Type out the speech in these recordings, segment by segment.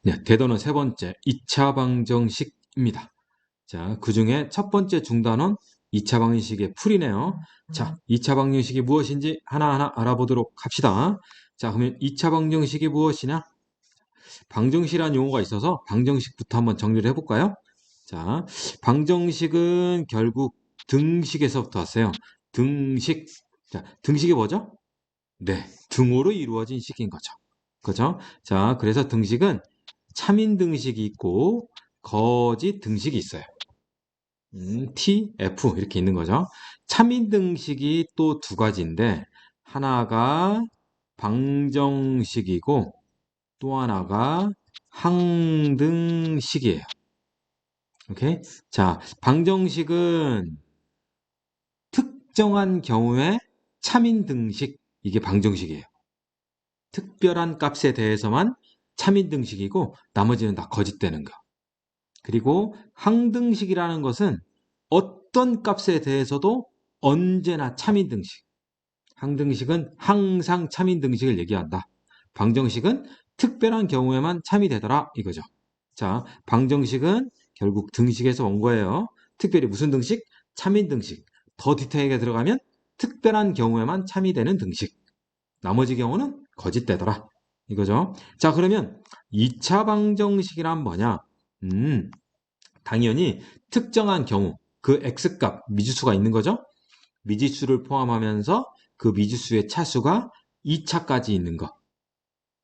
네, 대단원 세 번째 2차 방정식입니다. 자, 그 중에 첫 번째 중단원 2차 방정식의 풀이네요. 자, 2차 방정식이 무엇인지 하나하나 알아보도록 합시다. 자, 그러면 2차 방정식이 무엇이냐? 방정식이라는 용어가 있어서 방정식부터 한번 정리를 해볼까요? 자, 방정식은 결국 등식에서부터 왔어요. 등식. 자, 등식이 뭐죠? 네, 등호로 이루어진 식인 거죠. 그죠? 자, 그래서 등식은 참인 등식이 있고 거짓 등식이 있어요. T, F 이렇게 있는 거죠. 참인 등식이 또 두 가지인데 하나가 방정식이고 또 하나가 항등식이에요. 오케이? 자, 방정식은 특정한 경우에 참인 등식 이게 방정식이에요. 특별한 값에 대해서만 참인 등식이고 나머지는 다 거짓되는 거. 그리고 항등식이라는 것은 어떤 값에 대해서도 언제나 참인 등식. 항등식은 항상 참인 등식을 얘기한다. 방정식은 특별한 경우에만 참이 되더라 이거죠. 자, 방정식은 결국 등식에서 온 거예요. 특별히 무슨 등식? 참인 등식. 더 디테일하게 들어가면 특별한 경우에만 참이 되는 등식. 나머지 경우는 거짓되더라. 이거죠. 자, 그러면 2차 방정식이란 뭐냐? 당연히 특정한 경우, 그 x값, 미지수가 있는 거죠. 미지수를 포함하면서 그 미지수의 차수가 2차까지 있는 것.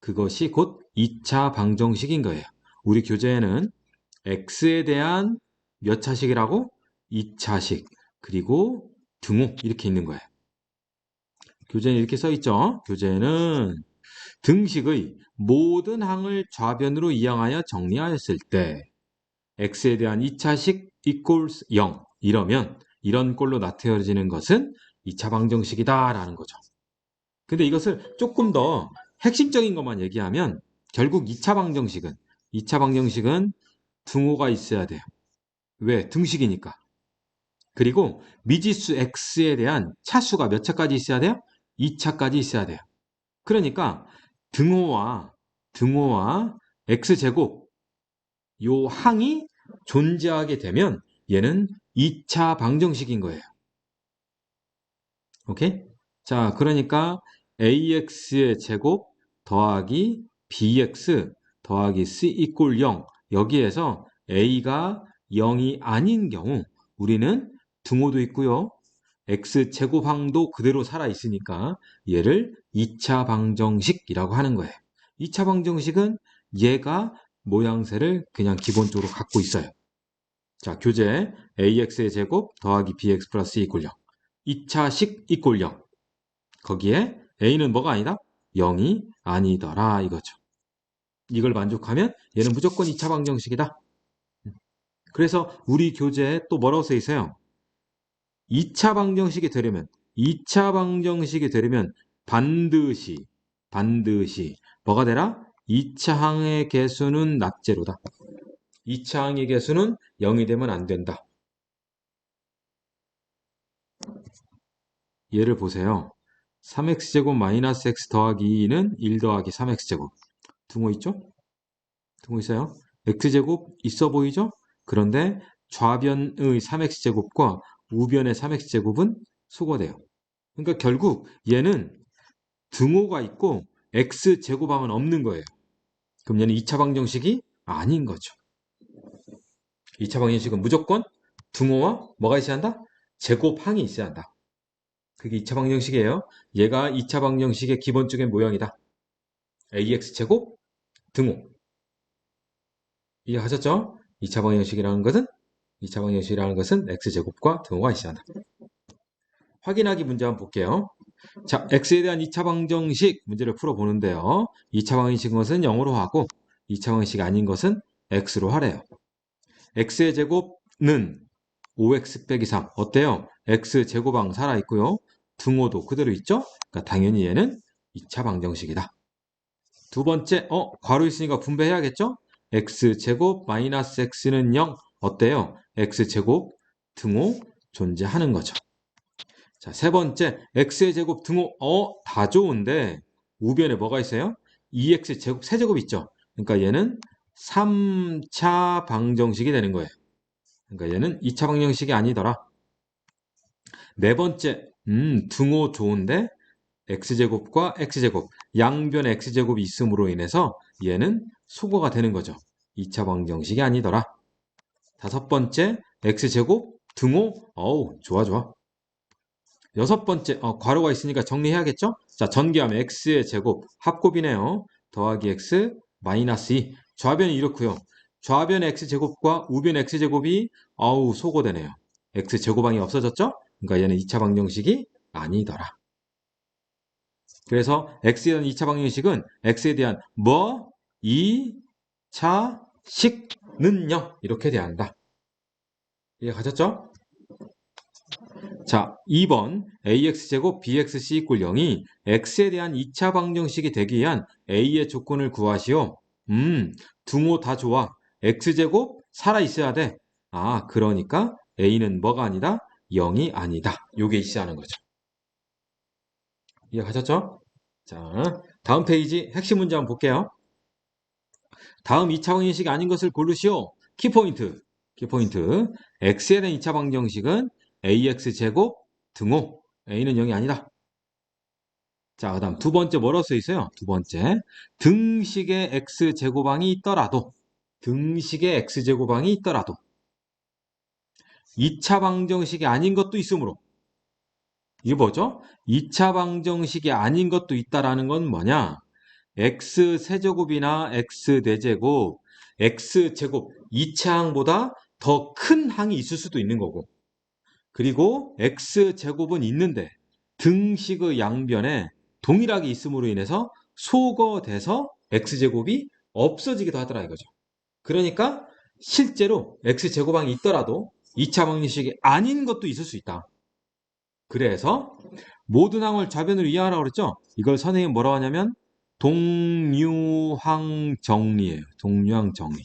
그것이 곧 2차 방정식인 거예요. 우리 교재에는 x에 대한 몇 차식이라고? 2차식. 그리고 등호 이렇게 있는 거예요. 교재에 이렇게 써 있죠. 교재에는 등식의 모든 항을 좌변으로 이항하여 정리하였을 때 x에 대한 2차식 equals 0 이러면 이런 꼴로 나타내지는 것은 2차 방정식이다 라는 거죠. 근데 이것을 조금 더 핵심적인 것만 얘기하면 결국 2차 방정식은 등호가 있어야 돼요. 왜? 등식이니까. 그리고 미지수 x에 대한 차수가 몇 차까지 있어야 돼요? 2차까지 있어야 돼요. 그러니까 등호와 x제곱 요 항이 존재하게 되면 얘는 2차 방정식인 거예요. 오케이? 자, 그러니까 ax의 제곱 더하기 bx 더하기 c equal 0 여기에서 a가 0이 아닌 경우 우리는 등호도 있고요. x제곱항도 그대로 살아있으니까 얘를 2차 방정식이라고 하는 거예요. 2차 방정식은 얘가 모양새를 그냥 기본적으로 갖고 있어요. 자, 교재 ax의 제곱 더하기 bx 플러스 2 꼴 0. 2차식 이꼴 0. 거기에 a는 뭐가 아니다? 0이 아니더라 이거죠. 이걸 만족하면 얘는 무조건 2차 방정식이다. 그래서 우리 교재에 또 뭐라고 써 있어요? 2차 방정식이 되려면 반드시 뭐가 되라? 2차 항의 개수는 납제로다. 2차 항의 개수는 0이 되면 안 된다. 얘를 보세요. 3x제곱 마이너스 x 더하기 2는 1 더하기 3x제곱. 등호 있죠? 등호 있어요. x제곱 있어 보이죠? 그런데 좌변의 3x제곱과 우변의 3x제곱은 수거돼요. 그러니까 결국 얘는 등호가 있고 x제곱항은 없는 거예요. 그럼 얘는 2차 방정식이 아닌 거죠. 2차 방정식은 무조건 등호와 뭐가 있어야 한다? 제곱항이 있어야 한다. 그게 2차 방정식이에요. 얘가 2차 방정식의 기본적인 모양이다. ax제곱 등호. 이해하셨죠? 2차 방정식이라는 것은 x제곱과 등호가 있어야 한다. 확인하기 문제 한번 볼게요. 자, x에 대한 2차 방정식 문제를 풀어보는데요. 2차 방정식인 것은 0으로 하고 2차 방정식이 아닌 것은 x로 하래요. x의 제곱은 5x 빼기 3 어때요? x제곱항 살아있고요. 등호도 그대로 있죠? 그러니까 당연히 얘는 2차 방정식이다. 두 번째, 괄호 있으니까 분배해야겠죠? x제곱 마이너스 x는 0 어때요? x제곱 등호 존재하는 거죠. 자, 세 번째, x의 제곱 등호 다 좋은데 우변에 뭐가 있어요? 2x 제곱 세제곱 있죠? 그러니까 얘는 3차 방정식이 되는 거예요. 그러니까 얘는 2차 방정식이 아니더라. 네 번째, 등호 좋은데 x제곱과 x제곱, 양변에 x제곱이 있음으로 인해서 얘는 소거가 되는 거죠. 2차 방정식이 아니더라. 다섯 번째, x제곱, 등호, 어우, 좋아, 좋아. 여섯 번째, 괄호가 있으니까 정리해야겠죠? 자, 전개하면 x의 제곱, 합곱이네요. 더하기 x, 마이너스 2. 좌변이 이렇고요. 좌변의 x제곱과 우변의 x제곱이 어우, 소거되네요. x제곱항이 없어졌죠? 그러니까 얘는 2차 방정식이 아니더라. 그래서 x에 대한 2차 방정식은 x에 대한 뭐, 2차 식는요. 이렇게 돼야 한다. 이해 가셨죠? 자, 2번 ax제곱 bxc = 0이 x에 대한 2차 방정식이 되기 위한 a의 조건을 구하시오. 등호 다 좋아. x제곱 살아있어야 돼. 아, 그러니까 a는 뭐가 아니다? 0이 아니다. 요게 있어야 하는 거죠. 이해 가셨죠? 자, 다음 페이지 핵심 문제 한번 볼게요. 다음 2차 방정식이 아닌 것을 고르시오. 키포인트. 키포인트. x에 대한 2차 방정식은 ax제곱 등호. a는 0이 아니다. 자, 그 다음 두 번째 뭐라고 써 있어요? 두 번째. 등식의 x제곱항이 있더라도. 등식의 x제곱항이 있더라도. 2차 방정식이 아닌 것도 있으므로. 이게 뭐죠? 2차 방정식이 아닌 것도 있다라는 건 뭐냐? x세제곱이나 x대제곱, x제곱 2차항보다 더 큰 항이 있을 수도 있는 거고, 그리고 x제곱은 있는데 등식의 양변에 동일하게 있음으로 인해서 소거돼서 x제곱이 없어지기도 하더라 이거죠. 그러니까 실제로 x제곱항이 있더라도 2차 방정식이 아닌 것도 있을 수 있다. 그래서 모든 항을 좌변으로 이해하라고 그랬죠? 이걸 선생님 뭐라고 하냐면 동류항 정리예요. 동류항 정리.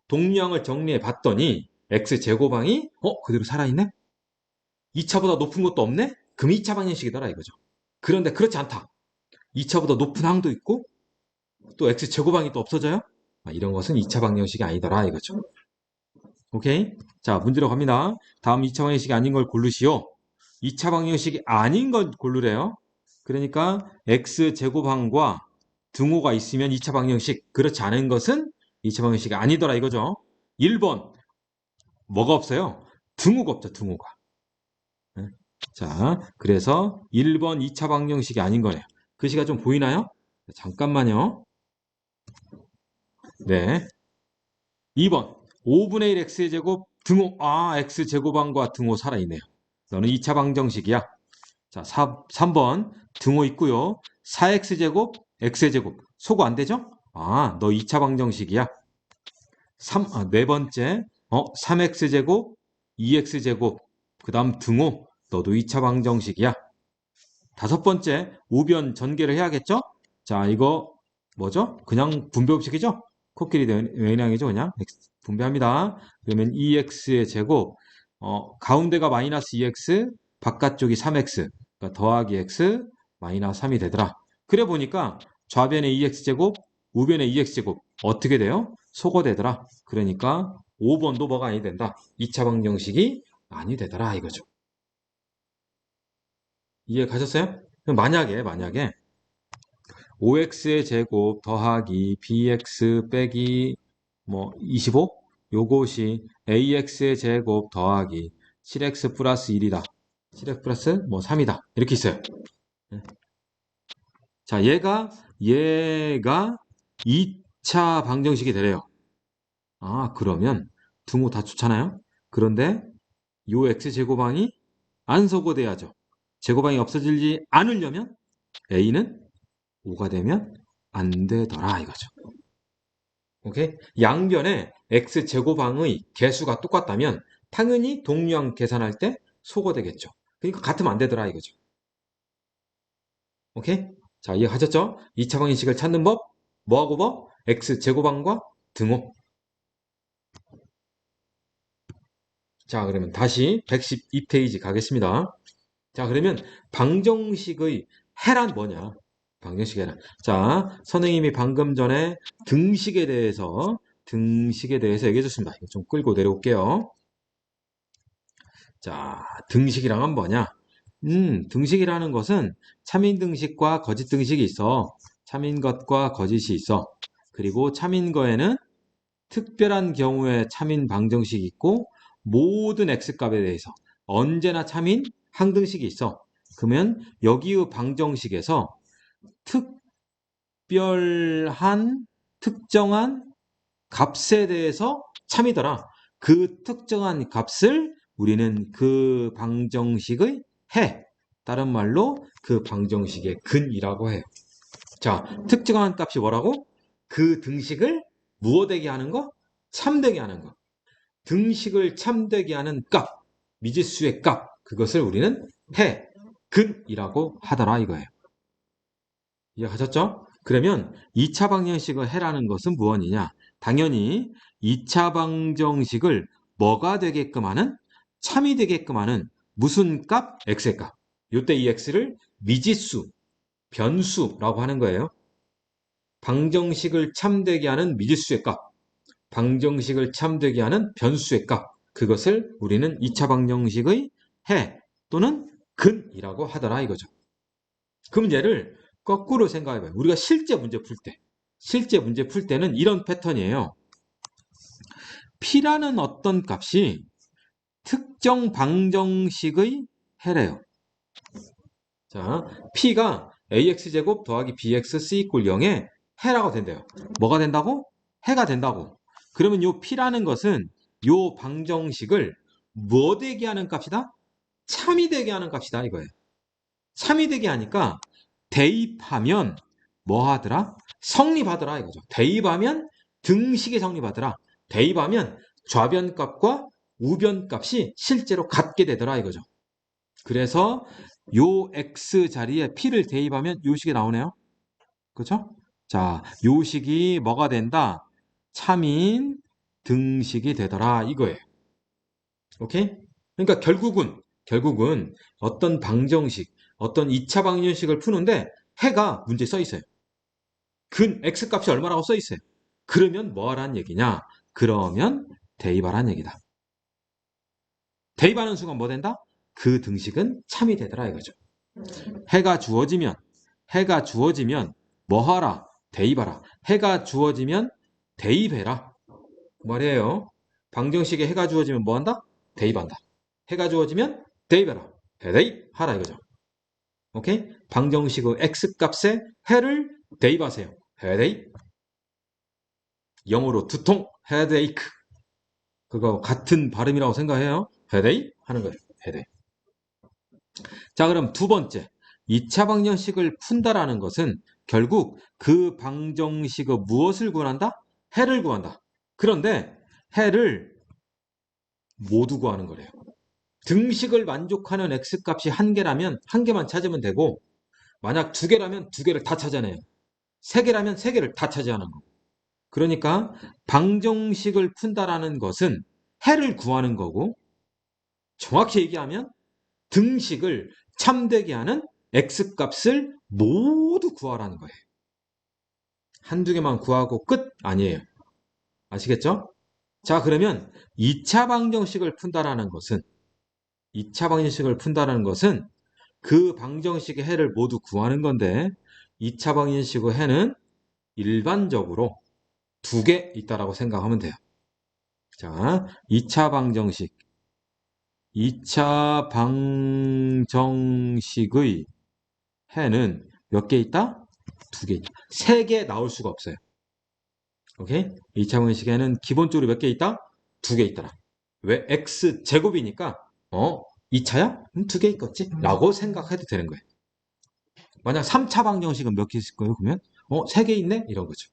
동류항을 정리해 봤더니 x제곱항이 그대로 살아있네? 2차보다 높은 것도 없네? 그럼 2차 방정식이더라 이거죠. 그런데 그렇지 않다. 2차보다 높은 항도 있고 또 x제곱항이 또 없어져요? 이런 것은 2차 방정식이 아니더라 이거죠. 오케이? 자, 문제로 갑니다. 다음 2차 방정식이 아닌 걸 고르시오. 2차 방정식이 아닌 걸 고르래요. 그러니까 x제곱항과 등호가 있으면 2차 방정식, 그렇지 않은 것은 2차 방정식이 아니더라 이거죠. 1번 뭐가 없어요? 등호가 없죠. 등호가. 네. 자, 그래서 1번 2차 방정식이 아닌 거네요. 글씨가 좀 보이나요? 잠깐만요. 네. 2번 5분의 1 x의 제곱 등호. x제곱항과 등호 살아있네요. 너는 2차 방정식이야. 자, 3번 등호 있고요. 4x제곱 x의 제곱 소거 안 되죠? 너 2차 방정식이야. 네 번째 3x제곱 2x제곱 그 다음 등호 너도 2차 방정식이야. 다섯 번째 우변 전개를 해야겠죠? 자, 이거 뭐죠? 그냥 분배법칙이죠? 코끼리 외양이죠, 그냥 분배합니다. 그러면 2x의 제곱 가운데가 마이너스 2x 바깥쪽이 3x 그러니까 더하기 x 마이너스 3이 되더라. 그래 보니까 좌변의 2x제곱 우변의 2x제곱 어떻게 돼요? 소거되더라. 그러니까 5번도 뭐가 아니 된다. 2차 방정식이 아니 되더라 이거죠. 이해 가셨어요? 그럼 만약에 5x의 제곱 더하기 bx 빼기 25 요것이 ax의 제곱 더하기 7x 플러스 1이다. 7x 플러스 3이다. 이렇게 있어요. 자, 얘가 2차 방정식이 되래요. 그러면 등호 다 좋잖아요. 그런데 요 x제곱항이 안 소거돼야죠. 제곱항이 없어지지 않으려면 a는 5가 되면 안 되더라 이거죠. 오케이? 양변에 x제곱항의 개수가 똑같다면 당연히 동류항 계산할 때 소거되겠죠. 그러니까 같으면 안 되더라 이거죠. 오케이? 자, 이해하셨죠? 2차 방정식을 찾는 법 뭐하고 뭐? x제곱항과 등호. 자, 그러면 다시 112페이지 가겠습니다. 자, 그러면 방정식의 해란 뭐냐? 방정식의 해란. 자, 선생님이 방금 전에 등식에 대해서 등식에 대해서 얘기해 줬습니다. 이거 좀 끌고 내려올게요. 자, 등식이란 뭐냐? 등식이라는 것은 참인 등식과 거짓 등식이 있어. 참인 것과 거짓이 있어. 그리고 참인 거에는 특별한 경우에 참인 방정식이 있고 모든 x값에 대해서 언제나 참인 항등식이 있어. 그러면 여기의 방정식에서 특별한 특정한 값에 대해서 참이더라. 그 특정한 값을 우리는 그 방정식의 해, 다른 말로 그 방정식의 근이라고 해요. 자, 특정한 값이 뭐라고? 그 등식을 무어되게 하는 거? 참되게 하는 거. 등식을 참되게 하는 값, 미지수의 값, 그것을 우리는 해, 근이라고 하더라 이거예요. 이해가셨죠? 그러면 2차 방정식의 해라는 것은 무엇이냐? 당연히 2차 방정식을 뭐가 되게끔 하는? 참이 되게끔 하는 무슨 값? x의 값. 이때 이 x를 미지수, 변수라고 하는 거예요. 방정식을 참되게 하는 미지수의 값, 방정식을 참되게 하는 변수의 값. 그것을 우리는 2차 방정식의 해 또는 근이라고 하더라 이거죠. 그럼 얘를 거꾸로 생각해봐요. 우리가 실제 문제 풀 때는 이런 패턴이에요. P라는 어떤 값이 특정 방정식의 해래요. 자, P가 AX제곱 더하기 BX C = 0의 해라고 된대요. 뭐가 된다고? 해가 된다고. 그러면 요 P라는 것은 요 방정식을 뭐 되게 하는 값이다? 참이 되게 하는 값이다 이거예요. 참이 되게 하니까 대입하면 뭐 하더라? 성립하더라 이거죠. 대입하면 등식이 성립하더라. 대입하면 좌변값과 우변값이 실제로 같게 되더라 이거죠. 그래서 요 x 자리에 p를 대입하면 요 식이 나오네요. 그렇죠? 자, 요 식이 뭐가 된다? 참인 등식이 되더라 이거예요. 오케이? 그러니까 결국은 어떤 방정식, 어떤 2차 방정식을 푸는데 해가 문제에 써 있어요. 근 x값이 얼마라고 써 있어요. 그러면 뭐 하라는 얘기냐? 그러면 대입하라는 얘기다. 대입하는 순간 뭐 된다? 그 등식은 참이 되더라 이거죠. 해가 주어지면 뭐 하라? 대입하라. 해가 주어지면 대입해라. 말이에요. 방정식에 해가 주어지면 뭐 한다? 대입한다. 해가 주어지면 대입해라. 대입하라 이거죠. 오케이? 방정식의 x값에 해를 대입하세요. 해대입. 영어로 두통 헤드에이크. 그거 같은 발음이라고 생각해요. 헤데이 하는 거예요. 헤데이. 자, 그럼 두 번째. 2차 방정식을 푼다라는 것은 결국 그 방정식의 무엇을 구한다? 해를 구한다. 그런데 해를 모두 구하는 거래요. 등식을 만족하는 x값이 한 개라면 한 개만 찾으면 되고, 만약 두 개라면 두 개를 다 찾아내요. 세 개라면 세 개를 다 차지하는 거. 그러니까 방정식을 푼다라는 것은 해를 구하는 거고, 정확히 얘기하면 등식을 참되게 하는 x값을 모두 구하라는 거예요. 한두 개만 구하고 끝 아니에요. 아시겠죠? 자, 그러면 2차 방정식을 푼다라는 것은 그 방정식의 해를 모두 구하는 건데 2차 방정식의 해는 일반적으로 두 개 있다라고 생각하면 돼요. 자, 2차 방정식의 해는 몇 개 있다? 두 개 있다. 세 개 나올 수가 없어요. 오케이? 2차 방정식의 해는 기본적으로 몇 개 있다? 두 개 있더라. 왜? x제곱이니까 2차야? 두 개 있겠지? 라고 생각해도 되는 거예요. 만약 3차 방정식은 몇 개 있을 거예요? 그러면 세 개 있네? 이런 거죠.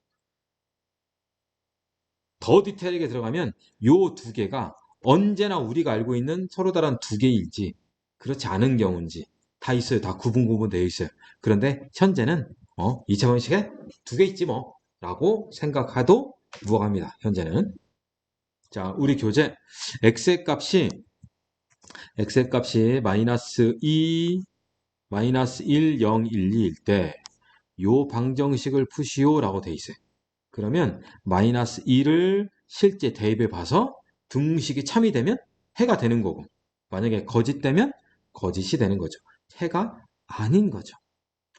더 디테일하게 들어가면 요 두 개가 언제나 우리가 알고 있는 서로 다른 두 개일지 그렇지 않은 경우인지 다 있어요. 다 구분 되어 있어요. 그런데 현재는 2차 방정식에 두 개 있지 뭐 라고 생각해도 무방합니다. 현재는. 자, 우리 교재 x의 값이 마이너스 2, 마이너스 1, 0, 1, 2일 때 요 방정식을 푸시오 라고 돼 있어요. 그러면 마이너스 1을 실제 대입해 봐서 등식이 참이 되면 해가 되는 거고, 만약에 거짓되면 거짓이 되는 거죠. 해가 아닌 거죠.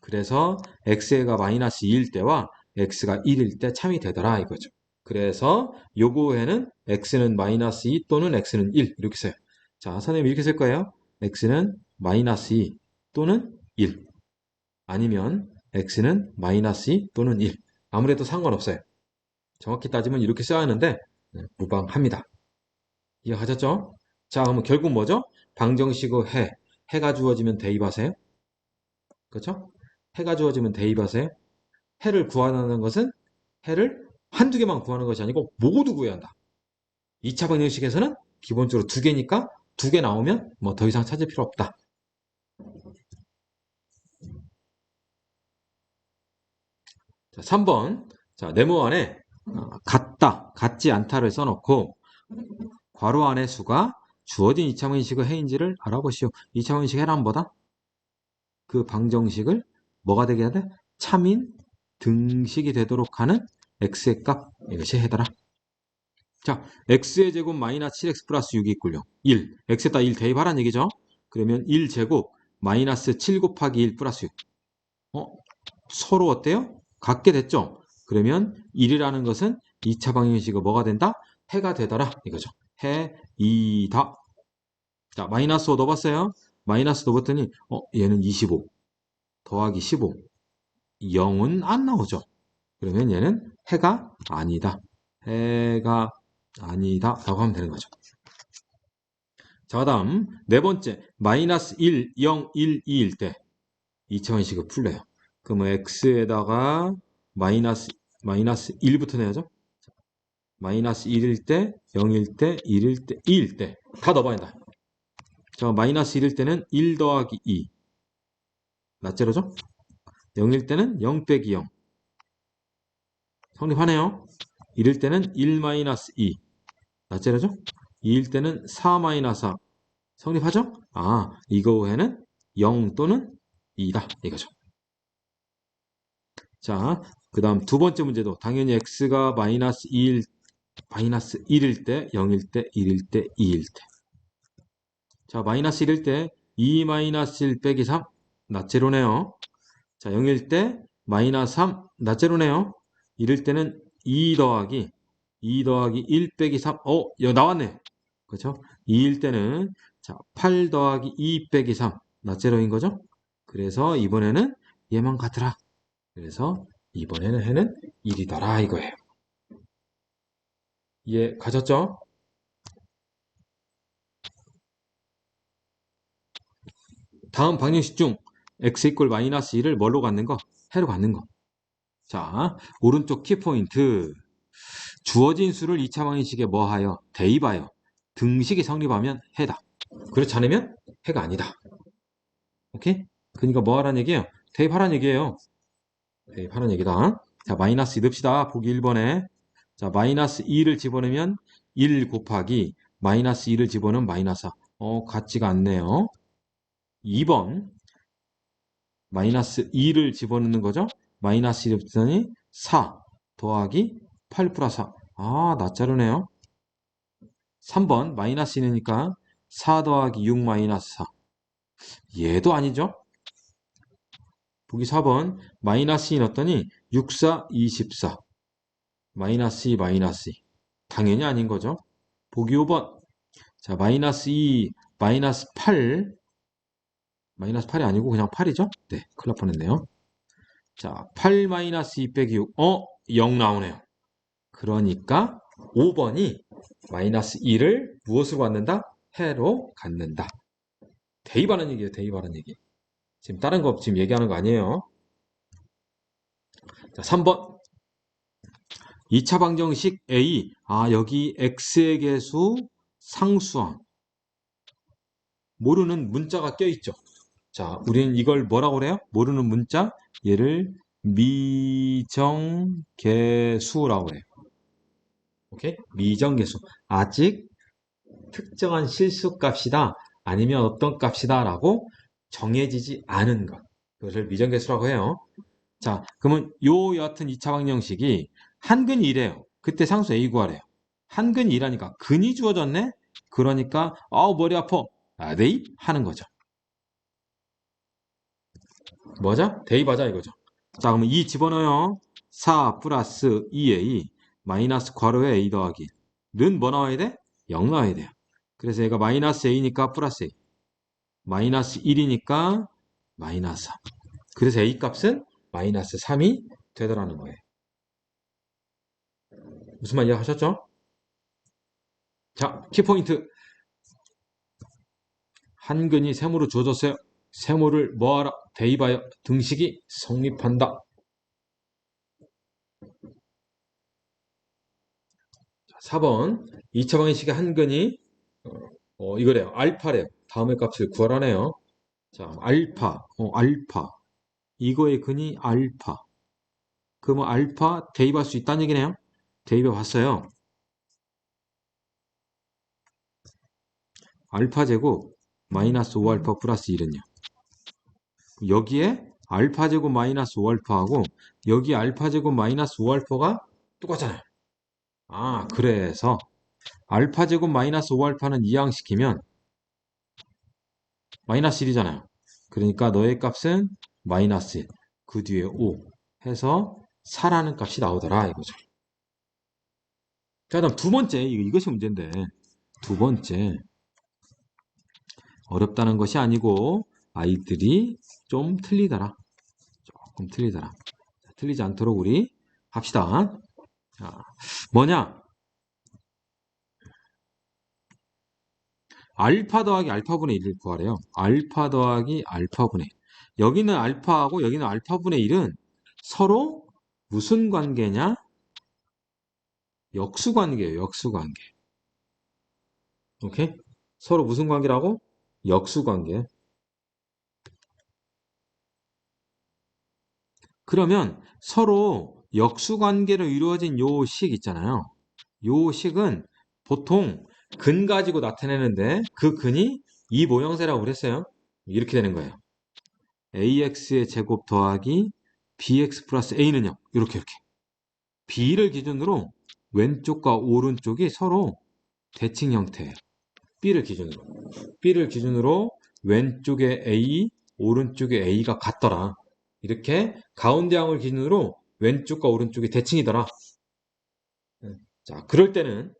그래서 x가 마이너스 2일 때와 x가 1일 때 참이 되더라 이거죠. 그래서 요거에는 x는 마이너스 2 또는 x는 1 이렇게 써요. 자, 선생님 이렇게 쓸 거예요. x는 마이너스 2 또는 1 아니면 x는 마이너스 2 또는 1 아무래도 상관없어요. 정확히 따지면 이렇게 써야 하는데 무방합니다. 이해하셨죠? 자, 그러면 결국 뭐죠? 방정식의 해가 주어지면 대입하세요. 그렇죠? 해가 주어지면 대입하세요. 해를 구하는 것은 해를 한두 개만 구하는 것이 아니고 모두 구해야 한다. 2차 방정식에서는 기본적으로 두 개니까 두 개 나오면 뭐 더 이상 찾을 필요 없다. 자, 3번. 자, 네모 안에 같다, 같지 않다를 써놓고 괄호 안의 수가 주어진 2차 방정식의 해인지를 알아보시오. 2차 방정식 해란 뭐다? 그 방정식을 뭐가 되게 해야 돼? 참인 등식이 되도록 하는 x의 값, 이것이 해더라. 자, x의 제곱 마이너스 7x 플러스 6이 있군요. 1, x에다 1 대입하라는 얘기죠. 그러면 1제곱 마이너스 7 곱하기 1 플러스 6. 서로 어때요? 같게 됐죠? 그러면 1이라는 것은 2차 방정식이 뭐가 된다? 해가 되더라 이거죠. 해이다. 자, 마이너스 5 넣어봤어요. 마이너스 넣어봤더니 얘는 25 더하기 15 0은 안 나오죠. 그러면 얘는 해가 아니다. 해가 아니다 라고 하면 되는 거죠. 자, 다음 네 번째 마이너스 1, 0, 1, 2일 때 2차 방정식을 풀래요. 그러면 x에다가 마이너스 1부터 내야죠. 마이너스 1일 때, 0일 때, 1일 때, 2일 때 다 넣어봐야 한다. 자, 마이너스 1일 때는 1 더하기 2 낫제로죠? 0일 때는 0 빼기 0 성립하네요. 1일 때는 1 마이너스 2 낫제로죠? 2일 때는 4 마이너스 4 성립하죠? 아, 이거 외에는 0 또는 2다 이거죠. 자, 그 다음 두 번째 문제도 당연히 x가 마이너스 1일 때, 0일 때, 1일 때, 2일 때. 자, 마이너스 1일 때 2 마이너스 1 빼기 3 낫제로네요. 자, 0일 때 마이너스 3 낫제로네요. 1일 때는 2 더하기 1 빼기 3 여기 나왔네. 그렇죠? 2일 때는 자, 8 더하기 2 빼기 3 낫제로인 거죠? 그래서 이번에는 얘만 같더라. 그래서 이번에는 해는 1이더라 이거예요. 이해 가셨죠? 다음 방정식 중 x 이퀄 마이너스 1을 뭘로 갖는 거? 해로 갖는 거. 자, 오른쪽 키포인트. 주어진 수를 2차 방정식에 뭐하여? 대입하여. 등식이 성립하면 해다. 그렇지 않으면 해가 아니다. 오케이? 그러니까 뭐 하라는 얘기예요? 대입하라는 얘기예요. 대입하라는 얘기다. 자, 마이너스 2 넣읍시다. 보기 1번에. 자, 마이너스 2를 집어넣으면 1 곱하기 마이너스 2를 집어넣으면 마이너스 4. 같지가 않네요. 2번. 마이너스 2를 집어넣는 거죠. 마이너스 1을 붙더니 4 더하기 8 플러스 4. 아, 낫자르네요. 3번 마이너스 2니까 4 더하기 6 마이너스 4. 얘도 아니죠. 보기 4번 마이너스 2 넣었더니 6, 4, 24. 마이너스 2, 마이너스 2. 당연히 아닌 거죠. 보기 5번. 자, 마이너스 2, 마이너스 8. 마이너스 8이 아니고 그냥 8이죠? 네, 큰일 날 뻔했네요. 자, 8 마이너스 2 빼기 6. 0 나오네요. 그러니까 5번이 마이너스 2를 무엇으로 갖는다? 해로 갖는다. 대입하는 얘기예요. 대입하는 얘기. 지금 다른 거 지금 얘기하는 거 아니에요. 자, 3번. 2차 방정식 A. 여기 x의 개수 상수항. 모르는 문자가 껴있죠. 자, 우리는 이걸 뭐라고 그래요? 모르는 문자. 얘를 미정계수라고 해요. 오케이? 미정계수. 아직 특정한 실수값이다. 아니면 어떤 값이다. 라고 정해지지 않은 것. 그것을 미정계수라고 해요. 자, 그러면 요 여하튼 2차 방정식이 한근이 2래요. 그때 상수 A 구하래요. 한근이 2라니까 근이 주어졌네? 그러니까 아우 머리 아파. 아, 대입 하는 거죠. 뭐죠? 대입하자 이거죠. 자, 그러면 2 집어넣어요. 4 플러스 2A 마이너스 괄호에 A 더하기 는 뭐 나와야 돼? 0 나와야 돼요. 그래서 얘가 마이너스 A니까 플러스 A 마이너스 1이니까 마이너스 3. 그래서 A 값은 마이너스 3이 되더라는 거예요. 무슨 말 이해하셨죠? 자, 키포인트. 한근이 세모로 주어졌어요. 세모를 뭐하라? 대입하여 등식이 성립한다. 4번 2차 방정식의 한근이 이거래요. 알파래요. 다음의 값을 구하라네요. 자, 알파. 이거의 근이 알파. 그러면 알파 대입할 수 있다는 얘기네요. 대입해 봤어요. 알파 제곱 마이너스 5알파 플러스 1은요. 여기에 알파 제곱 마이너스 5알파하고 여기 알파 제곱 마이너스 5알파가 똑같잖아요. 아, 그래서 알파 제곱 마이너스 5알파는 이항시키면 마이너스 1이잖아요. 그러니까 너의 값은 마이너스 1, 그 뒤에 5 해서 4라는 값이 나오더라 이거죠. 자, 다음 두 번째, 이것이 문제인데 두 번째 어렵다는 것이 아니고 아이들이 좀 틀리더라. 조금 틀리더라. 틀리지 않도록 우리 합시다. 자, 뭐냐? 알파 더하기 알파분의 1을 구하래요. 알파 더하기 알파분의 1. 여기는 알파하고 여기는 알파분의 1은 서로 무슨 관계냐? 역수관계예요. 역수관계. 오케이? 서로 무슨 관계라고? 역수관계. 그러면 서로 역수관계로 이루어진 요 식 있잖아요. 요 식은 보통 근 가지고 나타내는데 그 근이 이 모형새라고 그랬어요. 이렇게 되는 거예요. ax의 제곱 더하기 bx 플러스 a는요. 이렇게. b를 기준으로 왼쪽과 오른쪽이 서로 대칭 형태예요. b를 기준으로 왼쪽에 a, 오른쪽에 a가 같더라. 이렇게 가운데 항을 기준으로 왼쪽과 오른쪽이 대칭이더라. 자, 그럴 때는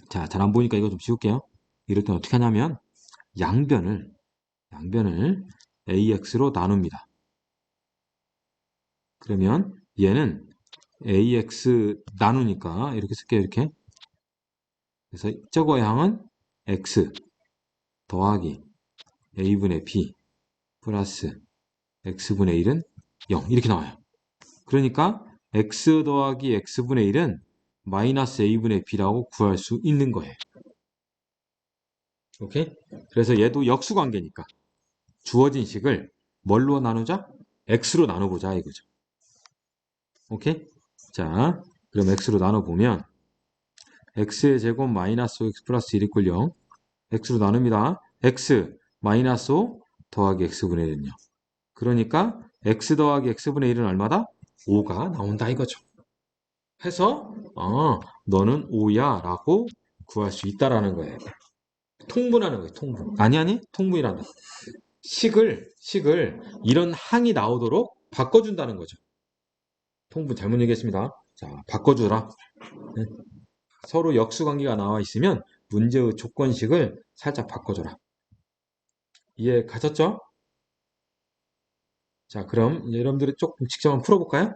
자, 잘 안 보니까 이거 좀 지울게요. 이럴 때는 어떻게 하냐면 양변을 ax로 나눕니다. 그러면 얘는 ax 나누니까 이렇게 쓸게요. 이렇게. 그래서 저거의 항은 x 더하기 a분의 b 플러스 x분의 1은 0 이렇게 나와요. 그러니까 x 더하기 x분의 1은 마이너스 a분의 b라고 구할 수 있는 거예요. 오케이? 그래서 얘도 역수관계니까 주어진 식을 뭘로 나누자? x로 나눠보자 이거죠. 오케이? 자, 그럼 x로 나눠보면 x의 제곱 마이너스 5x 플러스 1 이꼴 0 x로 나눕니다. x 마이너스 5 더하기 x분의 1은요. 그러니까 x 더하기 x분의 1은 얼마다? 5가 나온다 이거죠. 해서 너는 5야 라고 구할 수 있다라는 거예요. 통분하는 거예요. 통분. 아니 통분이란다. 식을 이런 항이 나오도록 바꿔준다는 거죠. 통분 잘못 얘기했습니다. 자, 바꿔주라. 네. 서로 역수관계가 나와 있으면 문제의 조건식을 살짝 바꿔줘라. 이해 가셨죠? 자, 그럼 여러분들이 조금 직접 한번 풀어볼까요?